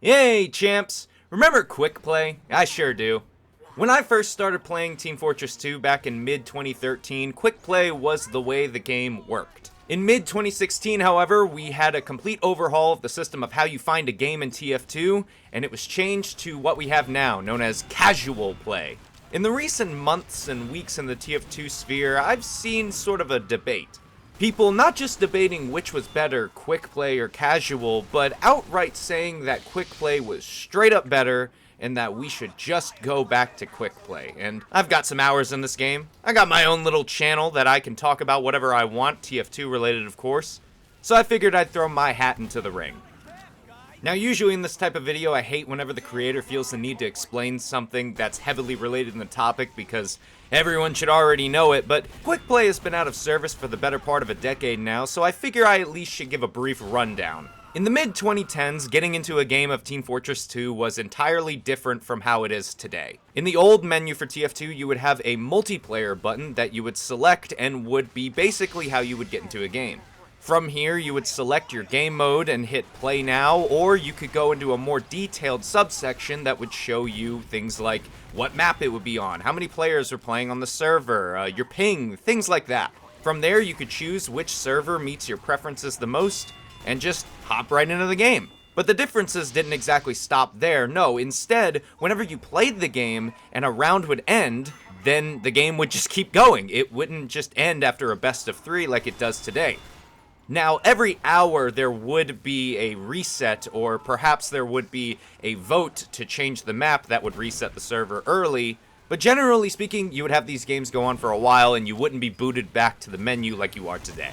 Hey, champs! Remember Quickplay? I sure do. When I first started playing Team Fortress 2 back in mid-2013, Quickplay was the way the game worked. In mid-2016, however, we had a complete overhaul of the system of how you find a game in TF2, and it was changed to what we have now, known as casual play. In the recent months and weeks in the TF2 sphere, I've seen sort of a debate. People not just debating which was better, quick play or casual, but outright saying that quick play was straight up better and that we should just go back to quick play. And I've got some hours in this game. I got my own little channel that I can talk about whatever I want, TF2 related of course. So I figured I'd throw my hat into the ring. Now usually in this type of video I hate whenever the creator feels the need to explain something that's heavily related in the topic because everyone should already know it, but quick play has been out of service for the better part of a decade now, so I figure I at least should give a brief rundown. In the mid-2010s, getting into a game of Team Fortress 2 was entirely different from how it is today. In the old menu for TF2, you would have a multiplayer button that you would select and would be basically how you would get into a game. From here, you would select your game mode and hit play now, or you could go into a more detailed subsection that would show you things like what map it would be on, how many players are playing on the server, your ping, things like that. From there, you could choose which server meets your preferences the most, and just hop right into the game. But the differences didn't exactly stop there, no, instead, whenever you played the game and a round would end, then the game would just keep going. It wouldn't just end after a best of 3 like it does today. Now, every hour there would be a reset, or perhaps there would be a vote to change the map that would reset the server early, but generally speaking, you would have these games go on for a while and you wouldn't be booted back to the menu like you are today.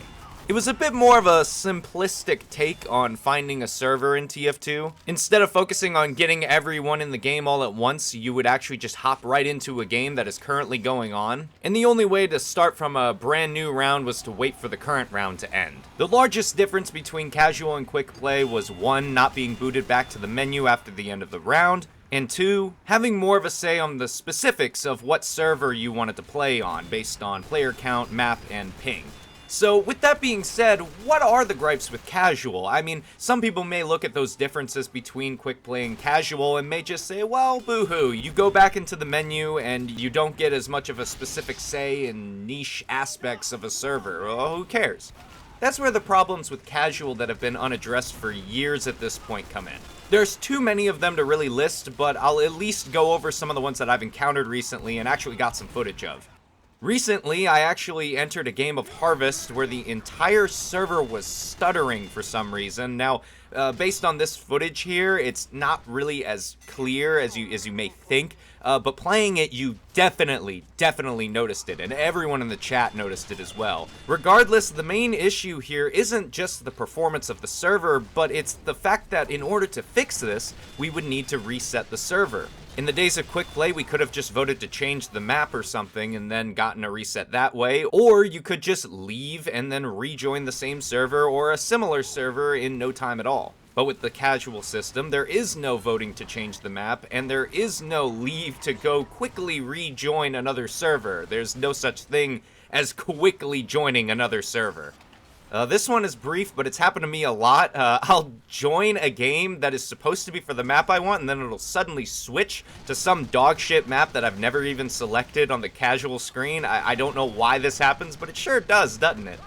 It was a bit more of a simplistic take on finding a server in TF2. Instead of focusing on getting everyone in the game all at once, you would actually just hop right into a game that is currently going on. And the only way to start from a brand new round was to wait for the current round to end. The largest difference between casual and quick play was 1, not being booted back to the menu after the end of the round, and 2, having more of a say on the specifics of what server you wanted to play on based on player count, map, and ping. So, with that being said, what are the gripes with casual? I mean, some people may look at those differences between quick play and casual and may just say, well, boo-hoo, you go back into the menu and you don't get as much of a specific say in niche aspects of a server. Well, who cares? That's where the problems with casual that have been unaddressed for years at this point come in. There's too many of them to really list, but I'll at least go over some of the ones that I've encountered recently and actually got some footage of. Recently, I actually entered a game of Harvest where the entire server was stuttering for some reason. Now, based on this footage here, it's not really as clear as you may think, but playing it, you definitely noticed it, and everyone in the chat noticed it as well. Regardless, the main issue here isn't just the performance of the server, but it's the fact that in order to fix this, we would need to reset the server. In the days of quick play, we could have just voted to change the map or something and then gotten a reset that way, or you could just leave and then rejoin the same server or a similar server in no time at all. But with the casual system, there is no voting to change the map, and there is no leave to go quickly rejoin another server. There's no such thing as quickly joining another server. This one is brief, but it's happened to me a lot. I'll join a game that is supposed to be for the map I want, and then it'll suddenly switch to some dogshit map that I've never even selected on the casual screen. I don't know why this happens, but it sure does, doesn't it?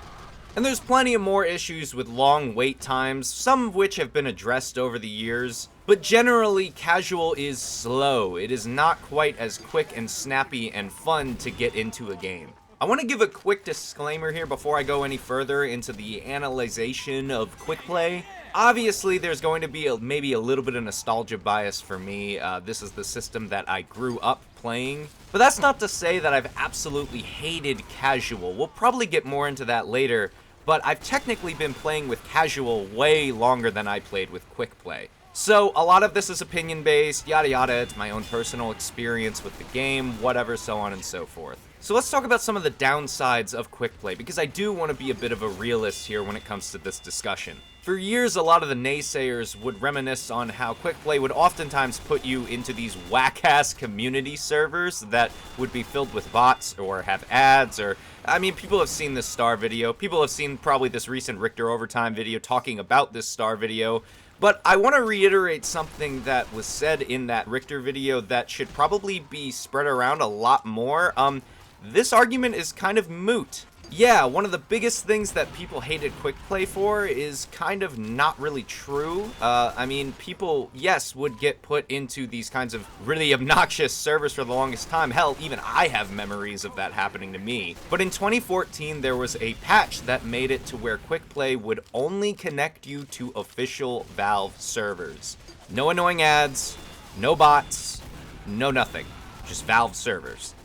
And there's plenty of more issues with long wait times, some of which have been addressed over the years. But generally, casual is slow. It is not quite as quick and snappy and fun to get into a game. I want to give a quick disclaimer here before I go any further into the analyzation of quick play. Obviously, there's going to be maybe a little bit of nostalgia bias for me. This is the system that I grew up playing. But that's not to say that I've absolutely hated casual. We'll probably get more into that later, but I've technically been playing with casual way longer than I played with quick play. So, a lot of this is opinion-based, yada yada, it's my own personal experience with the game, whatever, so on and so forth. So let's talk about some of the downsides of quick play, because I do want to be a bit of a realist here when it comes to this discussion. For years, a lot of the naysayers would reminisce on how quick play would oftentimes put you into these whack-ass community servers that would be filled with bots or have ads or... I mean, people have seen this Star video. People have seen probably this recent Richter Overtime video talking about this Star video. But I want to reiterate something that was said in that Richter video that should probably be spread around a lot more. This argument is kind of moot. Yeah, one of the biggest things that people hated Quickplay for is kind of not really true. I mean, people, yes, would get put into these kinds of really obnoxious servers for the longest time. Hell, even I have memories of that happening to me. But in 2014, there was a patch that made it to where Quickplay would only connect you to official Valve servers. No annoying ads, no bots, no nothing. Just Valve servers.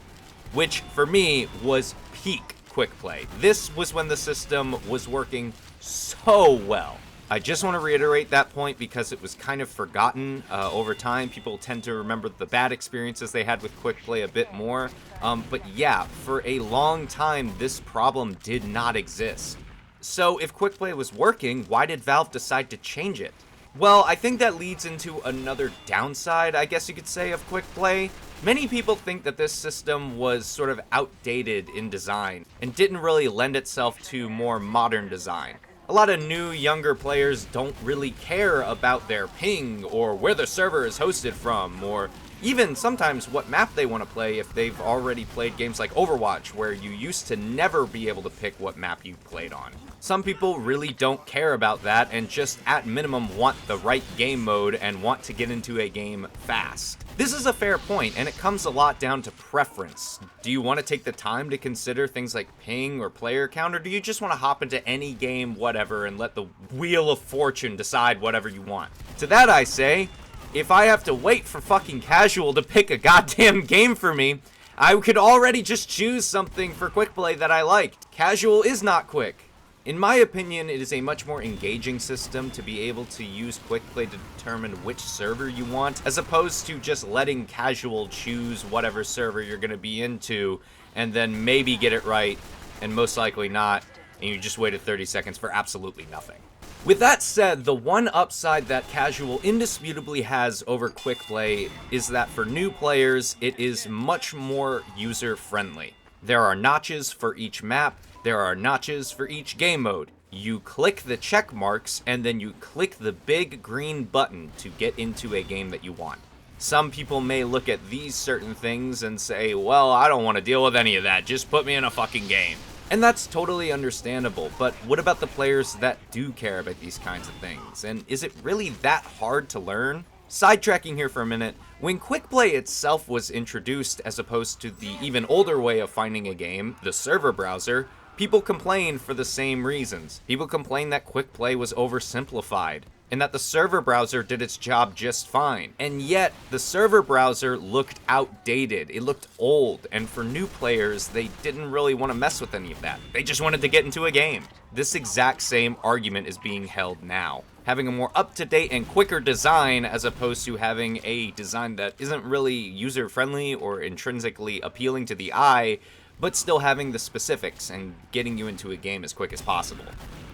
Which, for me, was peak Quickplay. This was when the system was working so well. I just want to reiterate that point because it was kind of forgotten over time. People tend to remember the bad experiences they had with Quickplay a bit more. But yeah, for a long time, this problem did not exist. So if Quickplay was working, why did Valve decide to change it? Well, I think that leads into another downside, I guess you could say, of Quickplay. Many people think that this system was sort of outdated in design and didn't really lend itself to more modern design. A lot of new, younger players don't really care about their ping or where the server is hosted from, or even sometimes what map they want to play if they've already played games like Overwatch, where you used to never be able to pick what map you played on. Some people really don't care about that and just at minimum want the right game mode and want to get into a game fast. This is a fair point, and it comes a lot down to preference. Do you want to take the time to consider things like ping or player count, or do you just want to hop into any game, whatever, and let the wheel of fortune decide whatever you want? To that I say, if I have to wait for fucking casual to pick a goddamn game for me, I could already just choose something for Quickplay that I liked. Casual is not quick. In my opinion, it is a much more engaging system to be able to use Quickplay to determine which server you want, as opposed to just letting casual choose whatever server you're going to be into, and then maybe get it right, and most likely not, and you just waited 30 seconds for absolutely nothing. With that said, the one upside that casual indisputably has over Quickplay is that for new players, it is much more user-friendly. There are notches for each map, there are notches for each game mode. You click the check marks, and then you click the big green button to get into a game that you want. Some people may look at these certain things and say, well, I don't want to deal with any of that, just put me in a fucking game. And that's totally understandable, but what about the players that do care about these kinds of things? And is it really that hard to learn? Sidetracking here for a minute, when Quickplay itself was introduced as opposed to the even older way of finding a game, the server browser, people complained for the same reasons. People complained that Quickplay was oversimplified, and that the server browser did its job just fine. And yet, the server browser looked outdated, it looked old, and for new players, they didn't really want to mess with any of that. They just wanted to get into a game. This exact same argument is being held now. Having a more up-to-date and quicker design as opposed to having a design that isn't really user-friendly or intrinsically appealing to the eye, but still having the specifics and getting you into a game as quick as possible.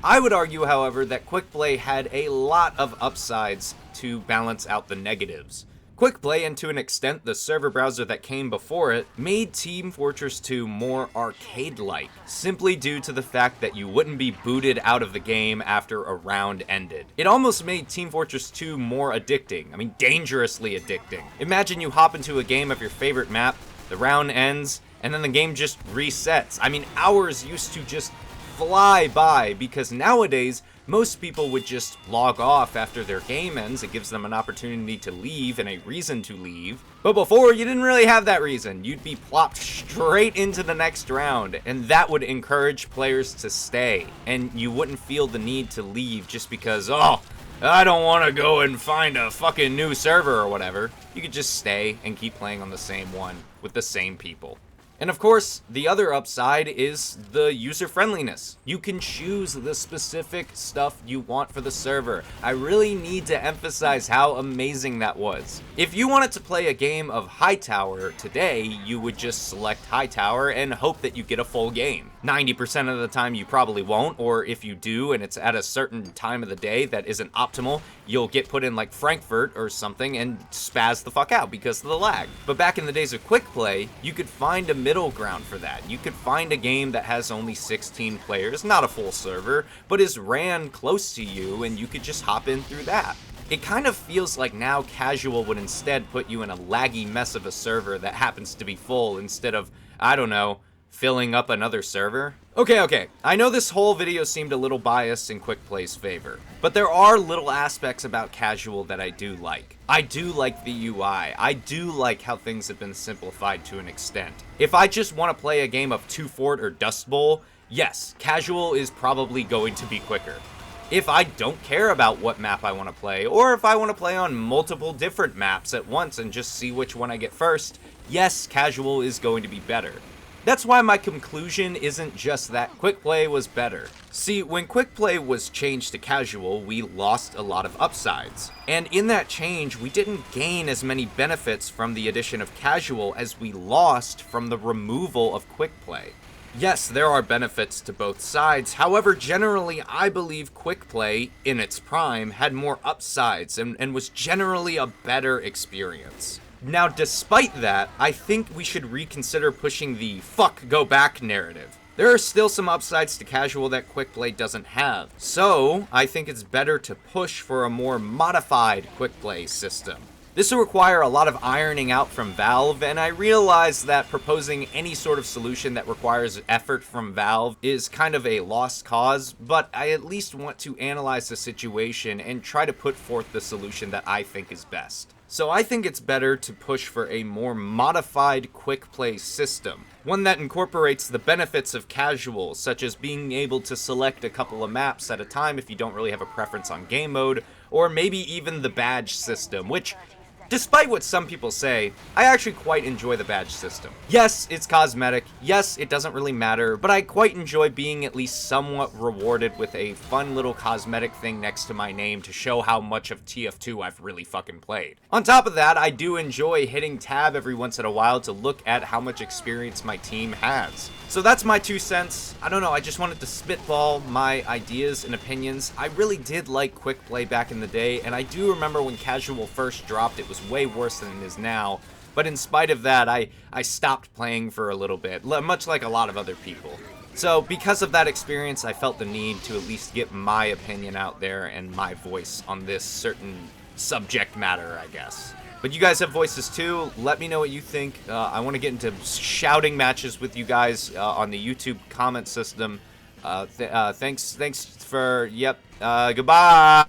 I would argue, however, that Quickplay had a lot of upsides to balance out the negatives. Quickplay, and to an extent the server browser that came before it, made Team Fortress 2 more arcade-like, simply due to the fact that you wouldn't be booted out of the game after a round ended. It almost made Team Fortress 2 more addicting, I mean dangerously addicting. Imagine you hop into a game of your favorite map, the round ends, and then the game just resets. I mean, hours used to just fly by, because nowadays, most people would just log off after their game ends. It gives them an opportunity to leave and a reason to leave. But before, you didn't really have that reason. You'd be plopped straight into the next round, and that would encourage players to stay. And you wouldn't feel the need to leave just because, oh, I don't want to go and find a fucking new server or whatever. You could just stay and keep playing on the same one with the same people. And of course, the other upside is the user-friendliness. You can choose the specific stuff you want for the server. I really need to emphasize how amazing that was. If you wanted to play a game of Hightower today, you would just select Hightower and hope that you get a full game. 90% of the time you probably won't, or if you do and it's at a certain time of the day that isn't optimal, you'll get put in like Frankfurt or something and spaz the fuck out because of the lag. But back in the days of Quickplay, you could find a middle ground for that. You could find a game that has only 16 players, not a full server, but is ran close to you, and you could just hop in through that. It kind of feels like now casual would instead put you in a laggy mess of a server that happens to be full instead of, I don't know, filling up another server? Okay, I know this whole video seemed a little biased in Quickplay's favor, but there are little aspects about casual that I do like. I do like the UI. I do like how things have been simplified to an extent. If I just want to play a game of 2 Fort or Dust Bowl, yes, casual is probably going to be quicker. If I don't care about what map I want to play, or if I want to play on multiple different maps at once and just see which one I get first, yes, casual is going to be better. That's why my conclusion isn't just that Quickplay was better. See, when Quickplay was changed to casual, we lost a lot of upsides. And in that change, we didn't gain as many benefits from the addition of casual as we lost from the removal of Quickplay. Yes, there are benefits to both sides, however, generally I believe Quickplay, in its prime, had more upsides and was generally a better experience. Now, despite that, I think we should reconsider pushing the fuck go back narrative. There are still some upsides to casual that Quickplay doesn't have, so I think it's better to push for a more modified Quickplay system. This will require a lot of ironing out from Valve, and I realize that proposing any sort of solution that requires effort from Valve is kind of a lost cause, but I at least want to analyze the situation and try to put forth the solution that I think is best. So I think it's better to push for a more modified quick play system, one that incorporates the benefits of casual, such as being able to select a couple of maps at a time if you don't really have a preference on game mode, or maybe even the badge system, which, despite what some people say, I actually quite enjoy the badge system. Yes, it's cosmetic, yes, it doesn't really matter, but I quite enjoy being at least somewhat rewarded with a fun little cosmetic thing next to my name to show how much of TF2 I've really fucking played. On top of that, I do enjoy hitting tab every once in a while to look at how much experience my team has. So that's my 2 cents. I don't know, I just wanted to spitball my ideas and opinions. I really did like quick play back in the day, and I do remember when casual first dropped, it was way worse than it is now. But in spite of that, I stopped playing for a little bit, much like a lot of other people. So because of that experience, I felt the need to at least get my opinion out there and my voice on this certain subject matter, I guess. But you guys have voices too. Let me know what you think. I want to get into shouting matches with you guys on the YouTube comment system. Thanks for, goodbye.